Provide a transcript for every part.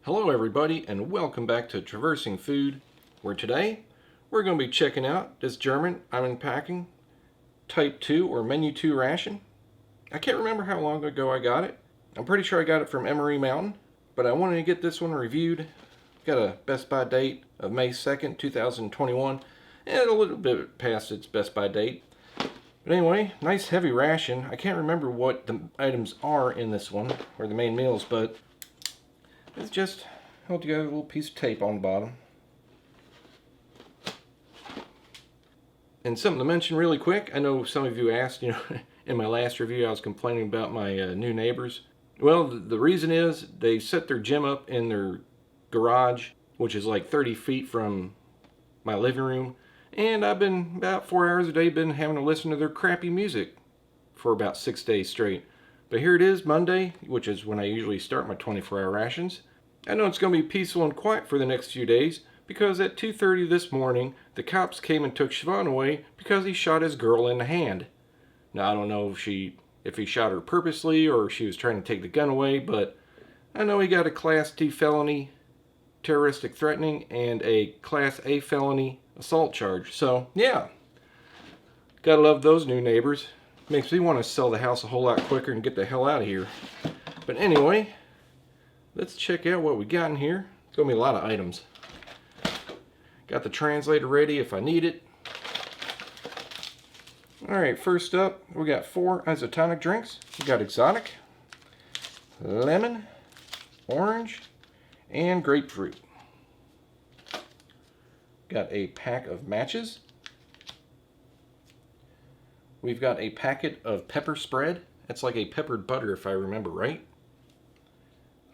Hello everybody and welcome back to Traversing Food, where today we're going to be checking out this German Einmannpackung Type 2 or Menu 2 ration. I can't remember how long ago I got it. I'm pretty sure I got it from Emery Mountain, but I wanted to get this one reviewed. Got a Best By date of May 2nd, 2021, and a little bit past its Best By date. But anyway, nice heavy ration. I can't remember what the items are in this one, or the main meals, but it's just held together with a little piece of tape on the bottom. And something to mention really quick, I know some of you asked, in my last review I was complaining about my new neighbors. Well, the reason is they set their gym up in their garage, which is like 30 feet from my living room. And I've been about 4 hours a day been having to listen to their crappy music for about 6 days straight. But here it is, Monday, which is when I usually start my 24-hour rations. I know it's going to be peaceful and quiet for the next few days because at 2:30 this morning, the cops came and took Siobhan away because he shot his girl in the hand. Now, I don't know if he shot her purposely or she was trying to take the gun away, but I know he got a Class D felony, terroristic threatening, and a Class A felony assault charge. So, yeah, gotta love those new neighbors. Makes me want to sell the house a whole lot quicker and get the hell out of here. But anyway, let's check out what we got in here. It's gonna be a lot of items. Got the translator ready if I need it. Alright, first up, we got 4 isotonic drinks. We got exotic, lemon, orange, and grapefruit. Got a pack of matches. We've got a packet of pepper spread. It's like a peppered butter if I remember right.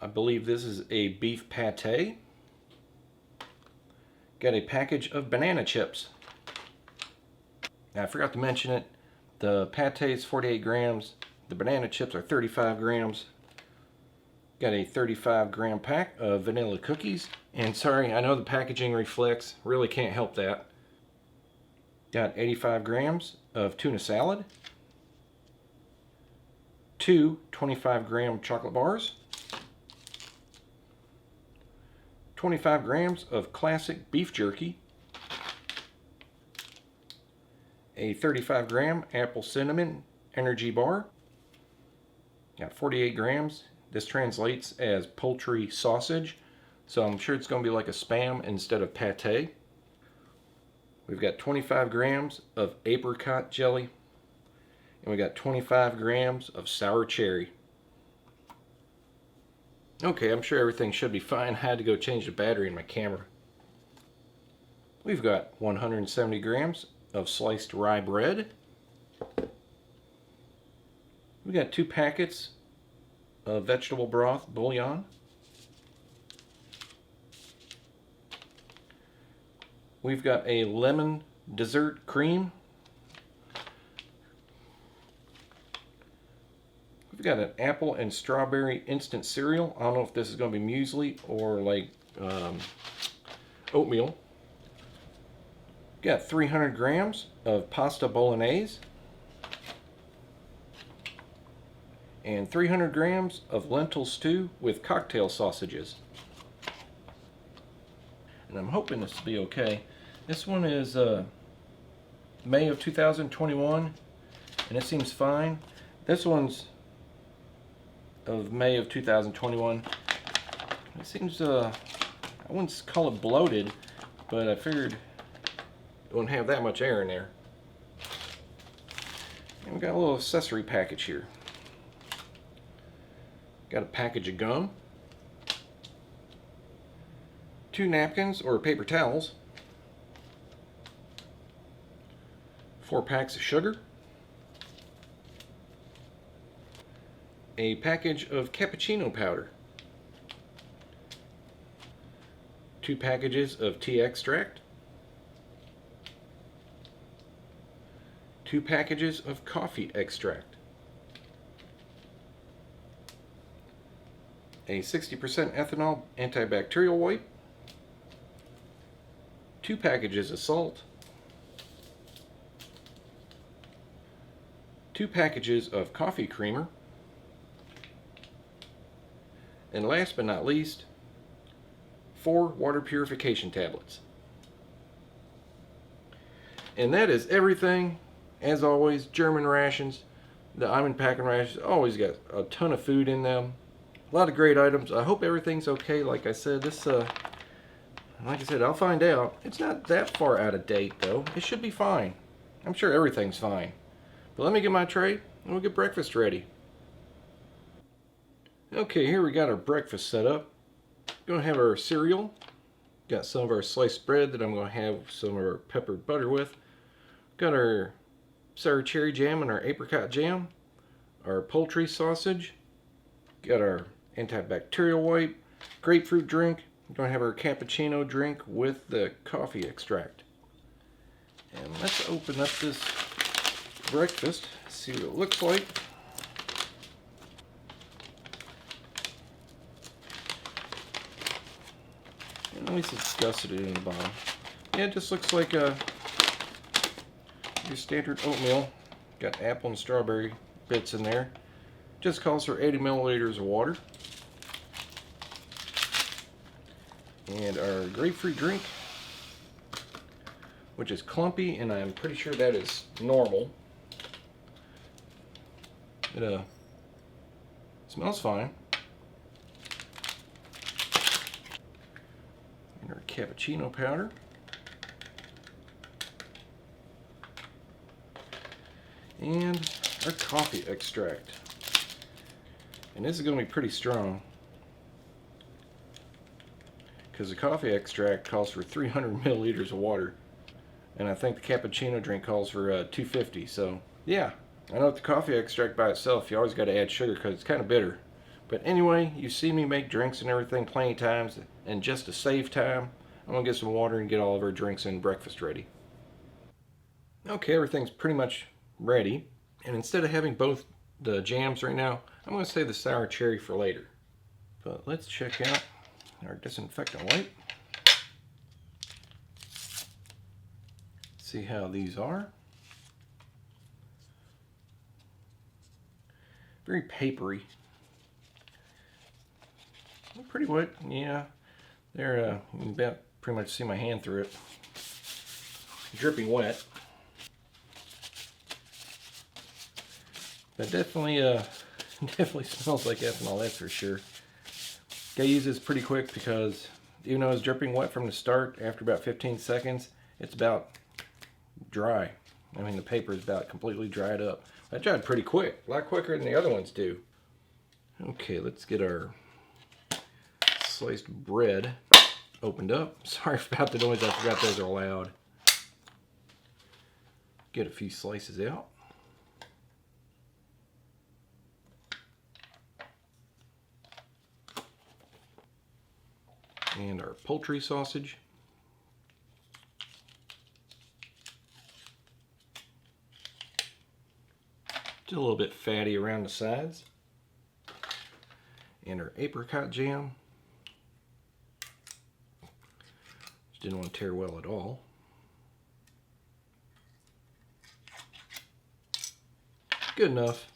I believe this is a beef pate. Got a package of banana chips. Now, I forgot to mention it. The pate is 48 grams. The banana chips are 35 grams. Got a 35-gram pack of vanilla cookies. And sorry, I know the packaging reflects. Really can't help that. Got 85 grams of tuna salad. 2 25-gram chocolate bars. 25 grams of classic beef jerky. A 35-gram apple cinnamon energy bar. Got 48 grams. This translates as poultry sausage, so I'm sure it's going to be like a Spam instead of pate. We've got 25 grams of apricot jelly, and we got 25 grams of sour cherry. Okay, I'm sure everything should be fine. I had to go change the battery in my camera. We've got 170 grams of sliced rye bread. We got 2 packets of vegetable broth bouillon. We've got a lemon dessert cream. We've got an apple and strawberry instant cereal. I don't know if this is going to be muesli or like oatmeal. Got 300 grams of pasta bolognese. And 300 grams of lentil stew with cocktail sausages. And I'm hoping this will be okay. This one is May of 2021, and it seems fine. This one's of May of 2021. It seems, I wouldn't call it bloated, but I figured it wouldn't have that much air in there. And we got a little accessory package here. Got a package of gum, 2 napkins or paper towels, 4 packs of sugar, a package of cappuccino powder, 2 packages of tea extract, 2 packages of coffee extract, a 60% ethanol antibacterial wipe, 2 packages of salt, 2 packages of coffee creamer, and last but not least, 4 water purification tablets. And that is everything. As always, German rations. The Einmannpackung rations always got a ton of food in them. A lot of great items. I hope everything's okay. Like I said, I'll find out. It's not that far out of date, though. It should be fine. I'm sure everything's fine. But let me get my tray, and we'll get breakfast ready. Okay, here we got our breakfast set up. Gonna have our cereal. Got some of our sliced bread that I'm gonna have some of our peppered butter with. Got our sour cherry jam and our apricot jam. Our poultry sausage. Got our antibacterial wipe. Grapefruit drink. We're gonna have our cappuccino drink with the coffee extract. And let's open up this breakfast, see what it looks like. And at least it's gusseted in the bottom. Yeah, it just looks like your standard oatmeal. Got apple and strawberry bits in there. Just calls for 80 milliliters of water. And our grapefruit drink, which is clumpy, and I'm pretty sure that is normal. It smells fine. And our cappuccino powder. And our coffee extract. And this is going to be pretty strong, because the coffee extract calls for 300 milliliters of water, and I think the cappuccino drink calls for 250. So yeah, I know with the coffee extract by itself, you always got to add sugar because it's kind of bitter. But anyway, you see me make drinks and everything plenty of times, and just to save time, I'm gonna get some water and get all of our drinks and breakfast ready. Okay, everything's pretty much ready, and instead of having both the jams right now, I'm going to save the sour cherry for later. But let's check out our disinfectant wipe. See how these are. Very papery. They're pretty wet, yeah. They're, you can about pretty much see my hand through it. Dripping wet. But definitely, definitely smells like ethanol, that's for sure. Gotta use this pretty quick because even though it's dripping wet from the start, after about 15 seconds, it's about dry. I mean, the paper is about completely dried up. That dried pretty quick, a lot quicker than the other ones do. Okay, let's get our sliced bread opened up. Sorry about the noise, I forgot those are loud. Get a few slices out. And our poultry sausage. Just a little bit fatty around the sides. And our apricot jam. Just didn't want to tear well at all. Good enough.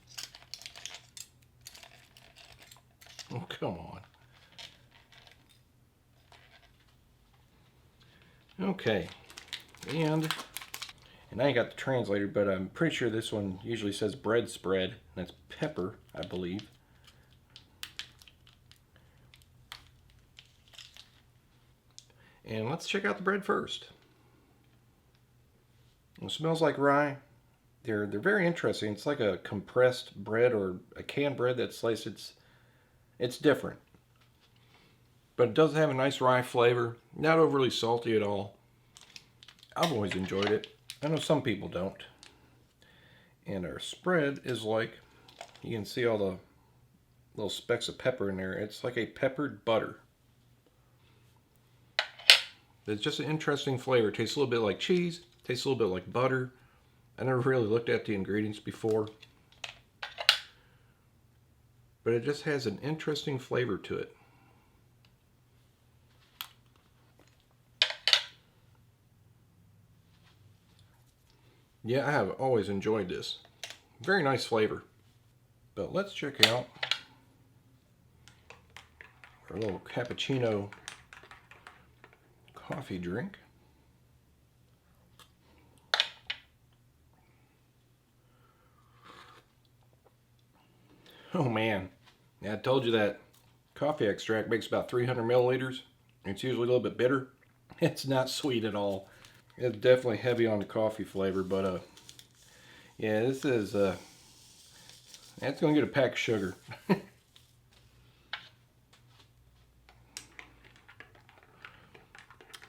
Oh, come on. Okay, and I ain't got the translator, but I'm pretty sure this one usually says bread spread, and that's pepper, I believe. And let's check out the bread first. It smells like rye. They're very interesting. It's like a compressed bread or a canned bread that's sliced. It's different. But it does have a nice rye flavor. Not overly salty at all. I've always enjoyed it. I know some people don't. And our spread is like, you can see all the little specks of pepper in there. It's like a peppered butter. It's just an interesting flavor. It tastes a little bit like cheese. Tastes a little bit like butter. I never really looked at the ingredients before. But it just has an interesting flavor to it. Yeah, I have always enjoyed this. Very nice flavor. But let's check out our little cappuccino coffee drink. Oh man, yeah, I told you that coffee extract makes about 300 milliliters. It's usually a little bit bitter. It's not sweet at all. It's definitely heavy on the coffee flavor, but yeah, this is that's gonna get a pack of sugar.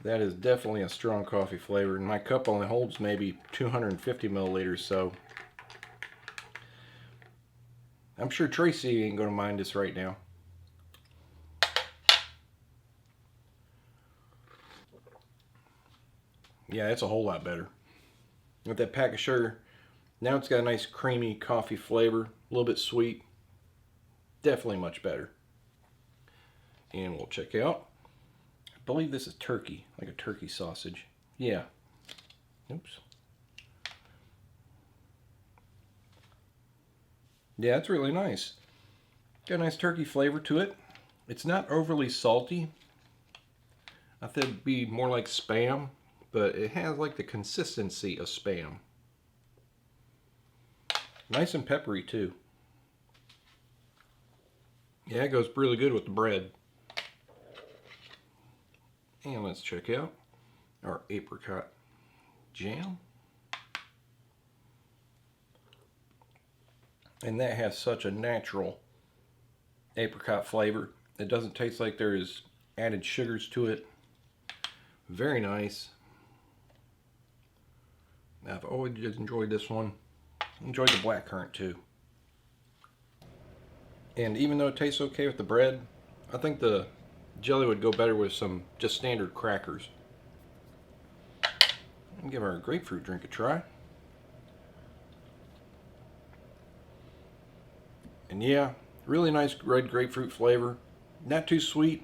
That is definitely a strong coffee flavor, and my cup only holds maybe 250 milliliters, so I'm sure Tracy ain't gonna mind this right now. Yeah, it's a whole lot better. With that pack of sugar, now it's got a nice creamy coffee flavor, a little bit sweet. Definitely much better. And we'll check out. I believe this is turkey, like a turkey sausage. Yeah. Oops. Yeah, it's really nice. Got a nice turkey flavor to it. It's not overly salty. I thought it'd be more like Spam, but it has like the consistency of Spam. Nice and peppery too. Yeah, it goes really good with the bread. And let's check out our apricot jam. And that has such a natural apricot flavor. It doesn't taste like there's added sugars to it. Very nice. I've always just enjoyed this one. Enjoyed the blackcurrant too. And even though it tastes okay with the bread, I think the jelly would go better with some just standard crackers. And give our grapefruit drink a try. And yeah, really nice red grapefruit flavor. Not too sweet.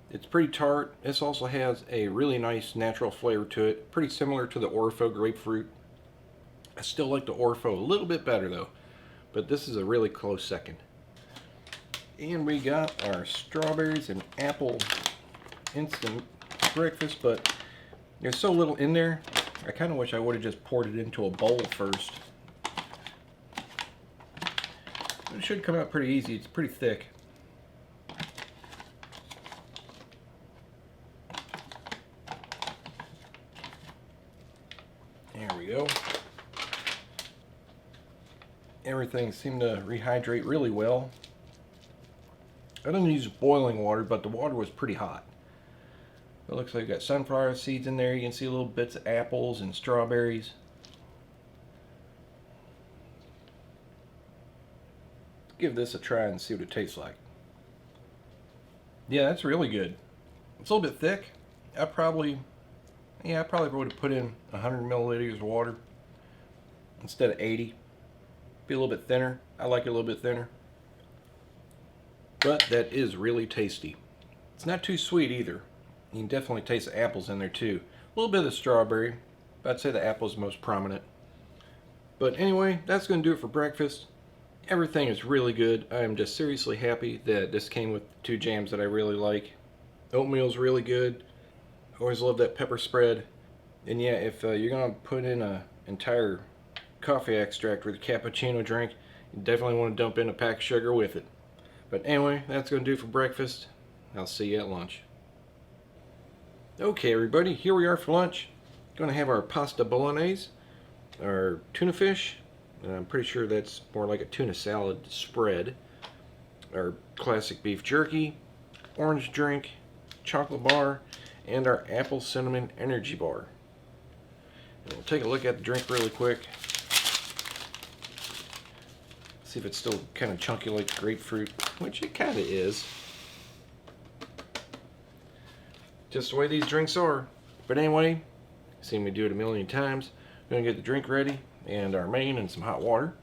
It's pretty tart. This also has a really nice natural flavor to it. Pretty similar to the Orfo grapefruit. I still like the Orfo a little bit better though. But this is a really close second. And we got our strawberries and apple instant breakfast, but there's so little in there. I kind of wish I would have just poured it into a bowl first. It should come out pretty easy. It's pretty thick. There we go. Everything seemed to rehydrate really well. I didn't use boiling water, but the water was pretty hot. It looks like you got sunflower seeds in there. You can see little bits of apples and strawberries. Give this a try and see what it tastes like. Yeah, that's really good. It's a little bit thick. I probably would have put in 100 milliliters of water instead of 80. Be a little bit thinner. I like it a little bit thinner. But that is really tasty. It's not too sweet either. You can definitely taste the apples in there too. A little bit of the strawberry, but I'd say the apple is most prominent. But anyway, that's going to do it for breakfast. Everything is really good. I am just seriously happy that this came with two jams that I really like. Oatmeal's really good. Always love that pepper spread. And yeah, if you're going to put in an entire coffee extract with a cappuccino drink, you definitely want to dump in a pack of sugar with it. But anyway, that's going to do it for breakfast. I'll see you at lunch. Okay, everybody, here we are for lunch. Going to have our pasta bolognese, our tuna fish. I'm pretty sure that's more like a tuna salad spread. Our classic beef jerky, orange drink, chocolate bar, and our apple cinnamon energy bar. And we'll take a look at the drink really quick. See if it's still kind of chunky like grapefruit, which it kind of is. Just the way these drinks are. But anyway, seen me do it a million times. I'm going to get the drink ready and our main and some hot water.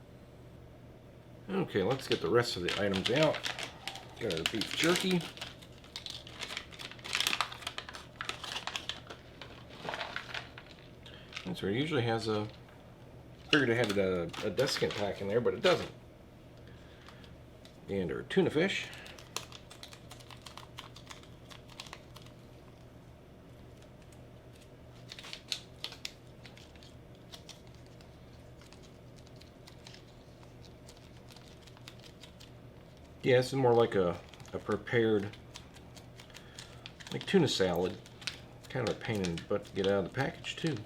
Okay, let's get the rest of the items out. Got our beef jerky. That's where it usually has a... Figured it had a desiccant pack in there, but it doesn't. And our tuna fish. Yeah, this is more like a prepared, like tuna salad. Kind of a pain in the butt to get out of the package too.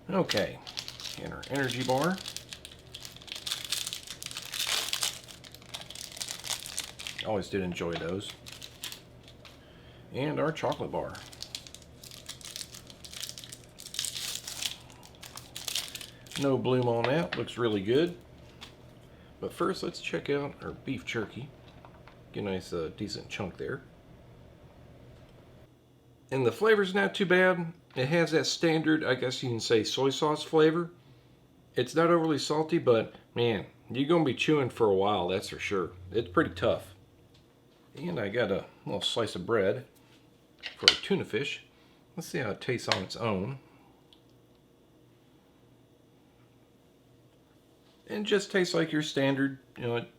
Okay, and our energy bar. Always did enjoy those. And our chocolate bar. No bloom on that, looks really good. But first, let's check out our beef jerky. Get a nice, decent chunk there. And the flavor's not too bad. It has that standard, I guess you can say, soy sauce flavor. It's not overly salty, but man, you're going to be chewing for a while, that's for sure. It's pretty tough. And I got a little slice of bread for a tuna fish. Let's see how it tastes on its own. And just tastes like your standard,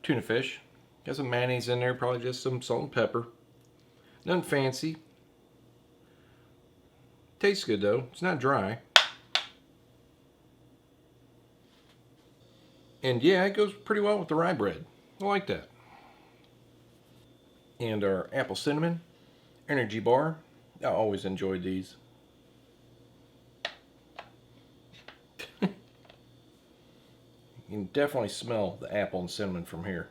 tuna fish. Got some mayonnaise in there, probably just some salt and pepper. Nothing fancy. Tastes good though, it's not dry. And yeah, it goes pretty well with the rye bread. I like that. And our apple cinnamon energy bar. I always enjoyed these. You can definitely smell the apple and cinnamon from here.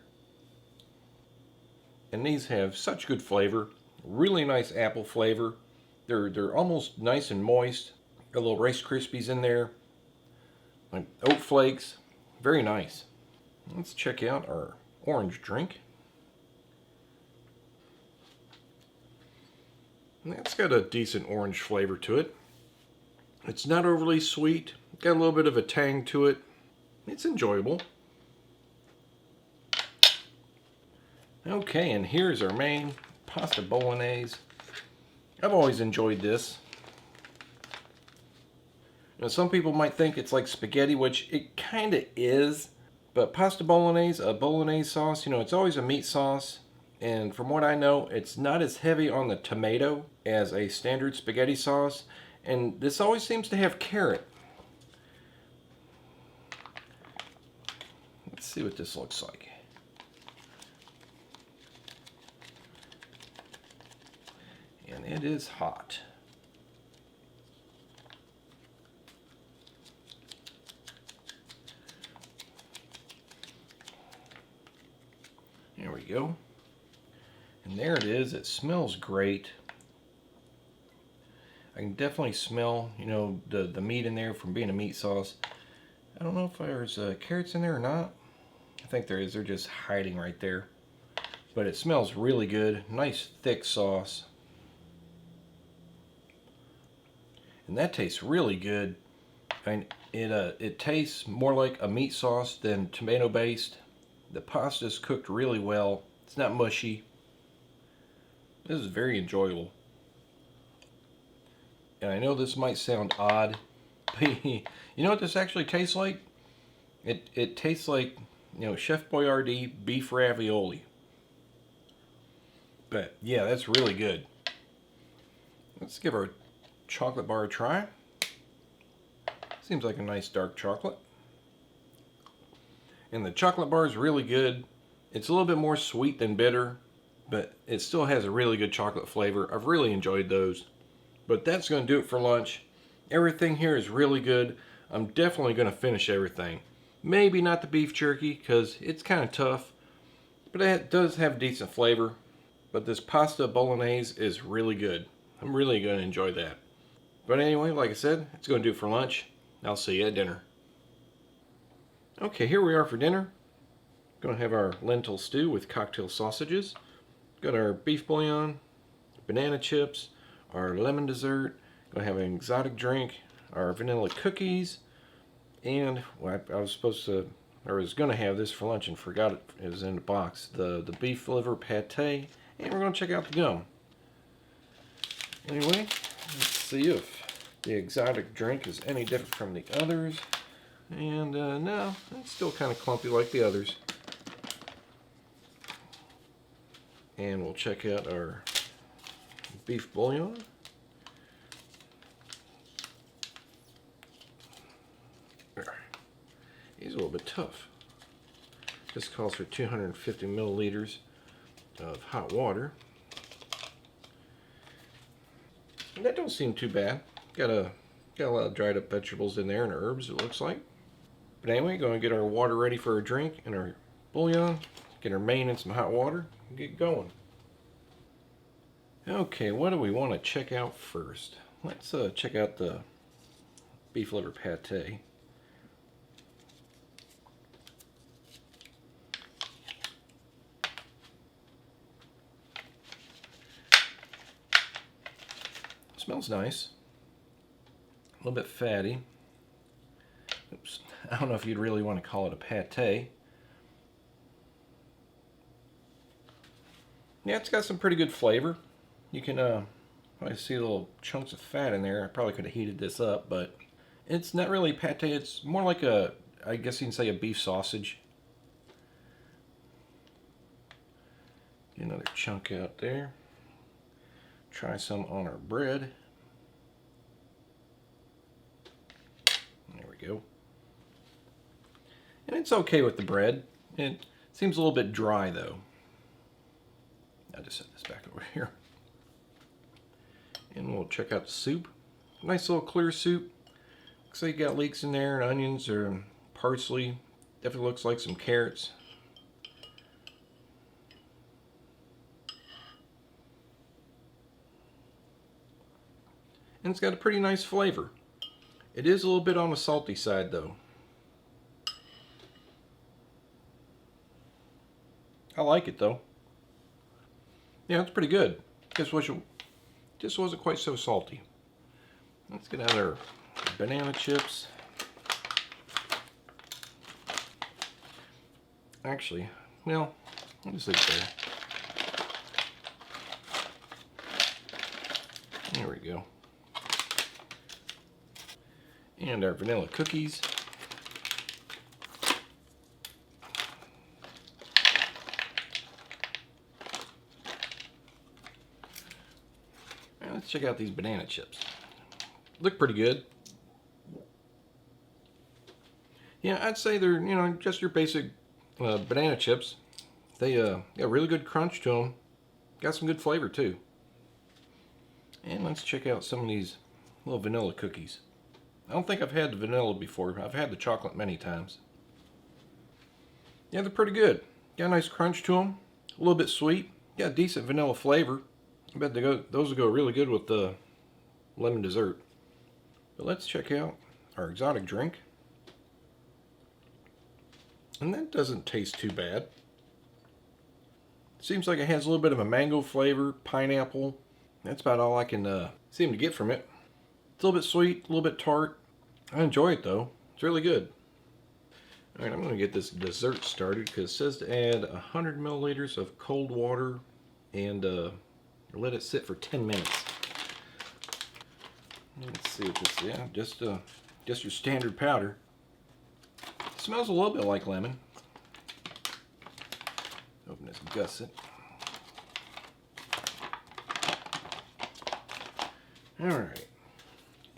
And these have such good flavor. Really nice apple flavor. They're almost nice and moist. Got little Rice Krispies in there. Like oat flakes. Very nice. Let's check out our orange drink. And that's got a decent orange flavor to it. It's not overly sweet. Got a little bit of a tang to it. It's enjoyable. Okay, and here's our main pasta bolognese. I've always enjoyed this. Some people might think it's like spaghetti, which it kind of is. But pasta bolognese, a bolognese sauce, it's always a meat sauce. And from what I know, it's not as heavy on the tomato as a standard spaghetti sauce. And this always seems to have carrot. Let's see what this looks like. And it is hot. There we go. And there it is. It smells great. I can definitely smell, the meat in there from being a meat sauce. I don't know if there's carrots in there or not. I think there is. They're just hiding right there. But it smells really good. Nice thick sauce. And that tastes really good. And it tastes more like a meat sauce than tomato based. The pasta's cooked really well. It's not mushy. This is very enjoyable. And I know this might sound odd, but you know what this actually tastes like? It tastes like, Chef Boyardee beef ravioli. But yeah, that's really good. Let's give our chocolate bar a try. Seems like a nice dark chocolate. And the chocolate bar is really good. It's a little bit more sweet than bitter, but it still has a really good chocolate flavor. I've really enjoyed those. But that's going to do it for lunch. Everything here is really good. I'm definitely going to finish everything. Maybe not the beef jerky because it's kind of tough, but it does have decent flavor. But this pasta bolognese is really good. I'm really going to enjoy that. But anyway, like I said, it's going to do it for lunch. I'll see you at dinner. Okay, here we are for dinner. Going to have our lentil stew with cocktail sausages. Got our beef bouillon, banana chips, our lemon dessert. Going to have an exotic drink, our vanilla cookies, and I was going to have this for lunch and forgot it was in the box. The beef liver pate, and we're going to check out the gum. Anyway, let's see if the exotic drink is any different from the others. And no, it's still kind of clumpy like the others. And we'll check out our beef bouillon. He's a little bit tough. This calls for 250 milliliters of hot water. And that don't seem too bad. Got a lot of dried up vegetables in there and herbs, it looks like. But anyway, going to get our water ready for our drink and our bouillon. Get our main in some hot water and get going. Okay, what do we want to check out first? Let's check out the beef liver pate. Smells nice. A little bit fatty. Oops. I don't know if you'd really want to call it a pate. Yeah, it's got some pretty good flavor. You can I see little chunks of fat in there. I probably could have heated this up, but it's not really pate. It's more like a, I guess you can say, a beef sausage. Get another chunk out there. Try some on our bread. There we go. And it's okay with the bread. It seems a little bit dry though. I'll just set this back over here. And we'll check out the soup. Nice little clear soup. Looks like you got leeks in there and onions or parsley. Definitely looks like some carrots. And it's got a pretty nice flavor. It is a little bit on the salty side though. I like it though. Yeah, it's pretty good. Just wasn't quite so salty. Let's get out our banana chips. Actually, well, I'll just leave it there. There we go. And our vanilla cookies. Now let's check out these banana chips. Look pretty good. Yeah, I'd say they're, just your basic banana chips. They got a really good crunch to them. Got some good flavor too. And let's check out some of these little vanilla cookies. I don't think I've had the vanilla before. I've had the chocolate many times. Yeah, they're pretty good. Got a nice crunch to them. A little bit sweet. Got a decent vanilla flavor. I bet those will go really good with the lemon dessert. But let's check out our exotic drink. And that doesn't taste too bad. Seems like it has a little bit of a mango flavor, pineapple. That's about all I can seem to get from it. It's a little bit sweet, a little bit tart. I enjoy it though. It's really good. Alright, I'm going to get this dessert started because it says to add 100 milliliters of cold water and let it sit for 10 minutes. Let's see what this is. Yeah, just your standard powder. It smells a little bit like lemon. Open this gusset. Alright.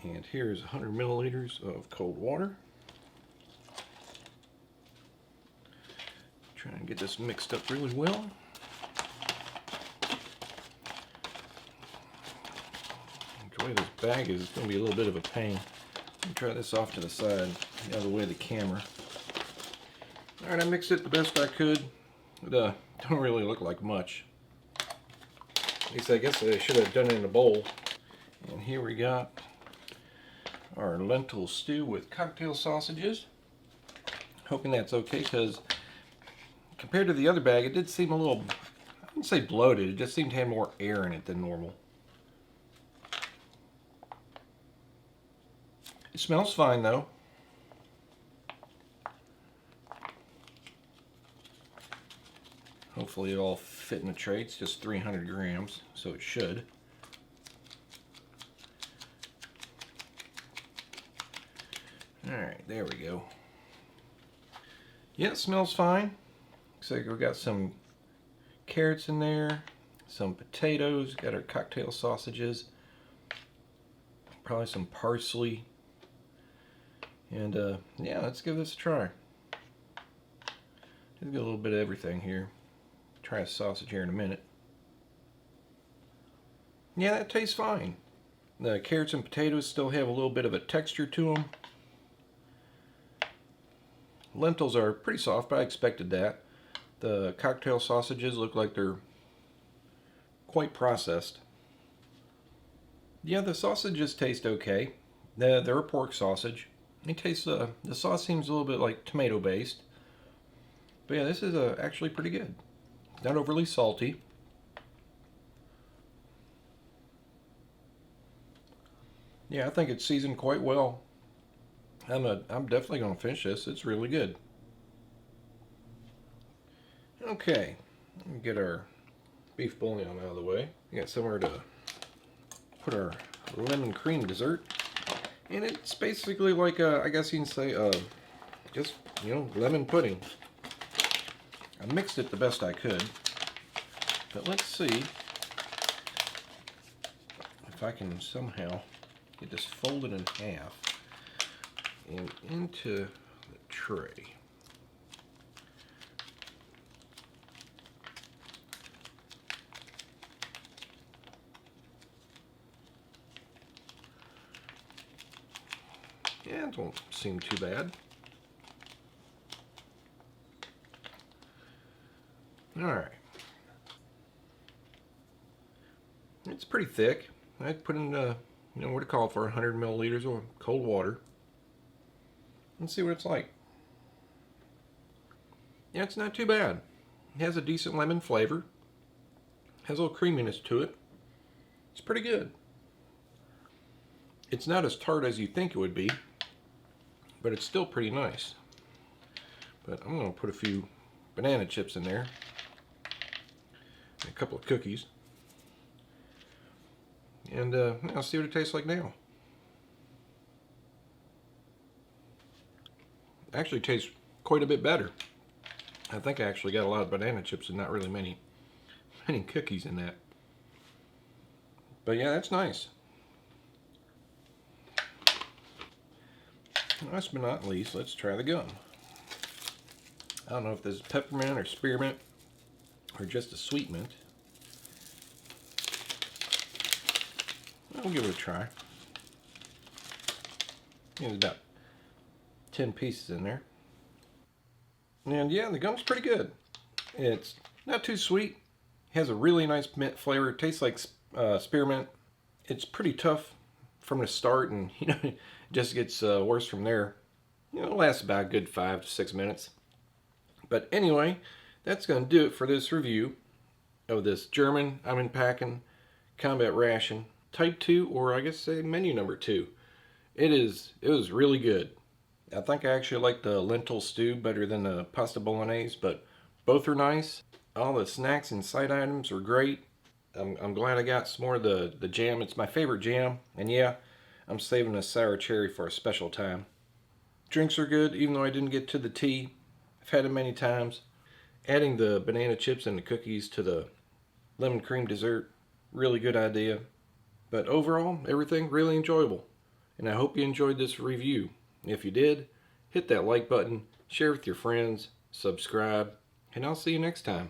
And here's 100 milliliters of cold water. Try and get this mixed up really well. The way this bag is, it's going to be a little bit of a pain. Let me try this off to the side, the other way of the camera. Alright, I mixed it the best I could. It don't really look like much. At least I guess I should have done it in a bowl. And here we got our lentil stew with cocktail sausages. Hoping that's okay because compared to the other bag, it did seem a little, I wouldn't say bloated, it just seemed to have more air in it than normal. It smells fine though. Hopefully it'll all fit in the tray. It's just 300 grams, so it should. Alright, there we go. Yeah, it smells fine. Looks like we've got some carrots in there, some potatoes, got our cocktail sausages, probably some parsley. And yeah, let's give this a try. Let's get a little bit of everything here. Try a sausage here in a minute. Yeah, that tastes fine. The carrots and potatoes still have a little bit of a texture to them. Lentils are pretty soft, but I expected that. The cocktail sausages look like they're quite processed. Yeah, the sausages taste okay. They're a pork sausage. It tastes, the sauce seems a little bit like tomato based. But yeah, this is actually pretty good. Not overly salty. Yeah, I think it's seasoned quite well. I'm definitely going to finish this. It's really good. Okay, let me get our beef bouillon out of the way. We got somewhere to put our lemon cream dessert. And it's basically like, I guess you can say, just, lemon pudding. I mixed it the best I could. But let's see if I can somehow get this folded in half and into the tray. Yeah, it don't seem too bad. Alright. It's pretty thick. I put in, what to call it for 100 milliliters of cold water. Let's see what it's like. Yeah, it's not too bad. It has a decent lemon flavor. Has a little creaminess to it. It's pretty good. It's not as tart as you think it would be, but it's still pretty nice. But I'm going to put a few banana chips in there. And a couple of cookies. And I'll see what it tastes like now. Actually tastes quite a bit better. I think I actually got a lot of banana chips and not really many cookies in that. But yeah, that's nice. Last but not least, let's try the gum. I don't know if this is peppermint or spearmint or just a sweet mint. I'll give it a try. There's about 10 pieces in there. And yeah, the gum's pretty good. It's not too sweet. It has a really nice mint flavor. It tastes like spearmint. It's pretty tough from the start, and it just gets worse from there. It lasts about a good 5 to 6 minutes. But anyway, that's going to do it for this review of this German Einmannpackung Combat Ration Type 2, or I guess say menu number 2. It was really good. I think I actually like the lentil stew better than the pasta bolognese, but both are nice. All the snacks and side items are great. I'm glad I got some more of the jam. It's my favorite jam, and yeah, I'm saving a sour cherry for a special time. Drinks are good, even though I didn't get to the tea. I've had it many times. Adding the banana chips and the cookies to the lemon cream dessert, really good idea. But overall, everything really enjoyable. And I hope you enjoyed this review. If you did, hit that like button, share with your friends, subscribe, and I'll see you next time.